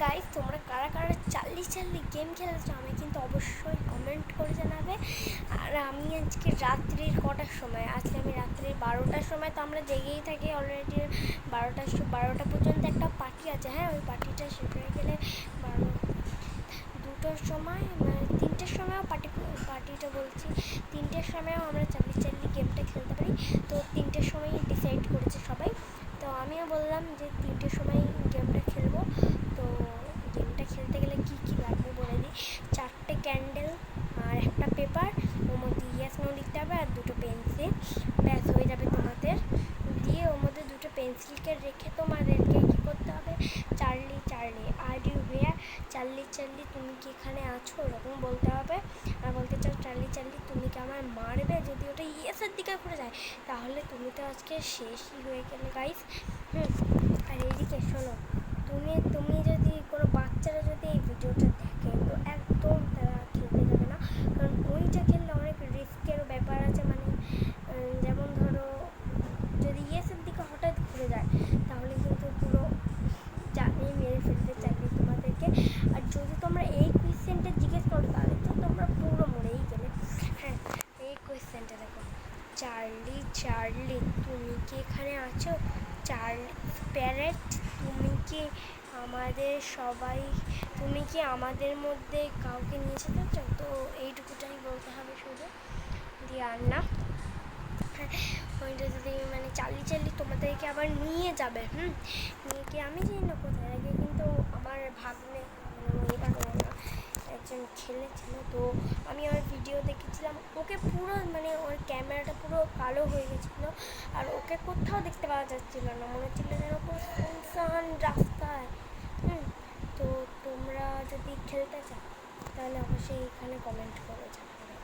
Guys, তোমরা কারা কারা চাল্লি চাল্লি গেম খেলেছো আমি কিন্তু অবশ্যই কমেন্ট করে জানাবে। আর আমি আজকে রাত্রির কটার সময়, আজকে আমি রাত্রির 12টার সময়, তো আমরা জেগেই থাকি অলরেডি 12টা পর্যন্ত একটা পার্টি আছে। হ্যাঁ, ওই পার্টিটা শেষ হয়ে গেলে 2টোর সময়, 3টের সময়ও পার্টিটা বলছি, 3টের সময়ও আমরা চাল্লি চাল্লি গেমটা খেলতে পারি। তো 3টের সময় ডিসাইড করেছে সবাই, তো আমিও বললাম যে 3টের সময় গেমটা খেলবো। তো গেমটা খেলতে গেলে কী কী লাগবে বলে দিই। 4টে ক্যান্ডেল আর একটা পেপার, ওর মধ্যে ইয়েস নো লিখতে হবে, আর 2টো পেন্সিল, ব্যাস হয়ে যাবে তোমাদের। দিয়ে ওর মধ্যে 2টো পেন্সিলকে রেখে তোমাদেরকে কী করতে হবে, Charlie Charlie are you here, Charlie Charlie তুমি কি এখানে আছো, এরকম বলতে হবে। আর বলতে চাও চার্লি চার্লি তুমি কি আমার মারবে, যদি ওটা ইয়েসের দিকে ঘুরে যায় তাহলে তুমি তো আজকে শেষই হয়ে গেলে গাইস। আর এইদিকে শোনো, তুমি যদি কোনো বাচ্চারা যদি এই ভিডিওটা দেখে তো একদম তারা খেলতে যাবে না, কারণ ওইটা খেললে অনেক রিস্কেরও ব্যাপার আছে। মানে যেমন ধরো যদি ইয়েসের দিকে হঠাৎ ঘুরে যায় তাহলে কিন্তু পুরো জানিয়ে মেরে ফেলতে চাইবে তোমাদেরকে। আর যদি তোমরা এই কোয়েশ্চেনটা জিজ্ঞেস করো তাহলে তো তোমরা পুরো মরেই গেলে। হ্যাঁ, এই কোয়েশ্চেনটা দেখো, চার্লি চার্লি তুমি কি এখানে আছো, চার্লি প্যারেট তুমি কি তুমি কি আমাদের মধ্যে কাউকে নিয়ে যেতে চাও। তো এইটুকুটাই বলতে হবে শুধু, দিয়ে আর না। হ্যাঁ, ওইটা যদি মানে চার্লি চার্লি তোমাদেরকে আবার নিয়ে যাবে, নিয়ে গিয়ে আমি জানি না কোথায় আগে, কিন্তু আমার ভাগ্নে একজন খেলেছিল, তো আমি ওর ভিডিও দেখেছিলাম, ওকে পুরো মানে ওর ক্যামেরাটা পুরো কালো হয়ে গেছিলো, আর ওকে কোথাও দেখতে পাওয়া যাচ্ছিলো না, মনে হচ্ছিলো যেন পুরো শুনশান রাস্তায়। তো তোমরা যদি খেলতে চাও তাহলে অবশ্যই এখানে কমেন্ট করে জানাবে।